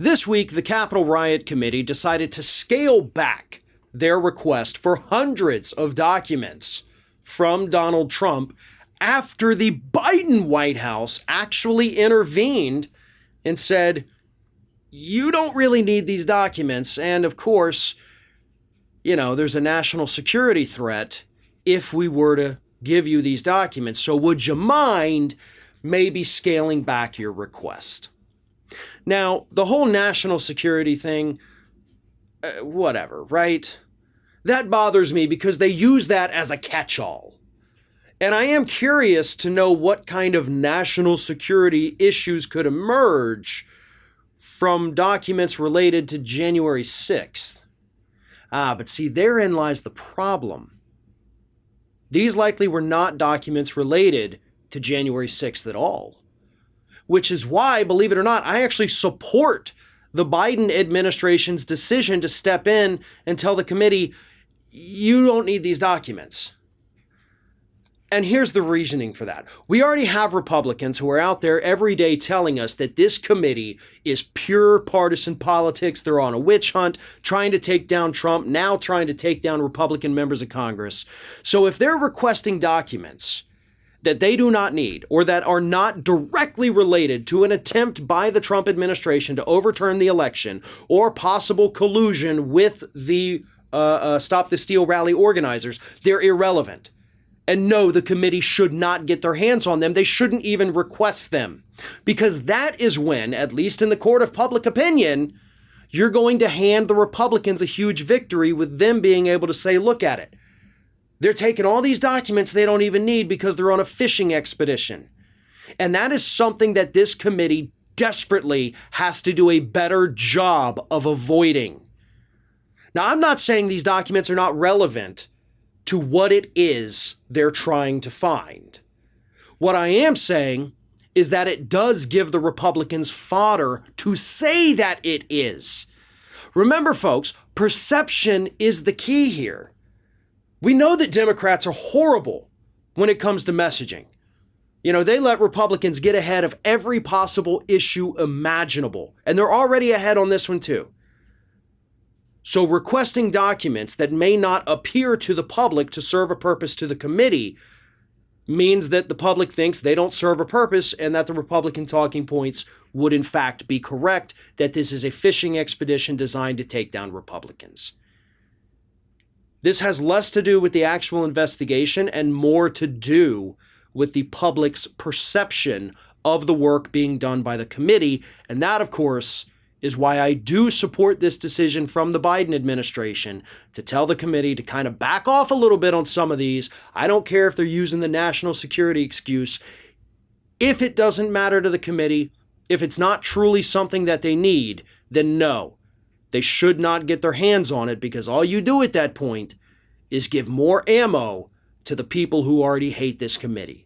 This week, the Capitol Riot Committee decided to scale back their request for hundreds of documents from Donald Trump after the Biden White House actually intervened and said, you don't really need these documents. And of course, there's a national security threat if we were to give you these documents. So would you mind maybe scaling back your request? Now, the whole national security thing, whatever, right? That bothers me because they use that as a catch-all. And I am curious to know what kind of national security issues could emerge from documents related to January 6th. But see, therein lies the problem. These likely were not documents related to January 6th at all. Which is why, believe it or not, I actually support the Biden administration's decision to step in and tell the committee, you don't need these documents. And here's the reasoning for that. We already have Republicans who are out there every day telling us that this committee is pure partisan politics. They're on a witch hunt, trying to take down Trump, now trying to take down Republican members of Congress. So if they're requesting documents that they do not need or that are not directly related to an attempt by the Trump administration to overturn the election or possible collusion with the Stop the Steal rally organizers, they're irrelevant. And no, the committee should not get their hands on them. They shouldn't even request them, because that is when, at least in the court of public opinion, you're going to hand the Republicans a huge victory with them being able to say, look at it. They're taking all these documents they don't even need because they're on a fishing expedition. And that is something that this committee desperately has to do a better job of avoiding. Now, I'm not saying these documents are not relevant to what it is they're trying to find. What I am saying is that it does give the Republicans fodder to say that it is. Remember, folks, perception is the key here. We know that Democrats are horrible when it comes to messaging. They let Republicans get ahead of every possible issue imaginable, and they're already ahead on this one too. So requesting documents that may not appear to the public to serve a purpose to the committee means that the public thinks they don't serve a purpose and that the Republican talking points would in fact be correct, that this is a fishing expedition designed to take down Republicans. This has less to do with the actual investigation and more to do with the public's perception of the work being done by the committee. And that, of course, is why I do support this decision from the Biden administration to tell the committee to kind of back off a little bit on some of these. I don't care if they're using the national security excuse. If it doesn't matter to the committee, if it's not truly something that they need, then no. They should not get their hands on it, because all you do at that point is give more ammo to the people who already hate this committee.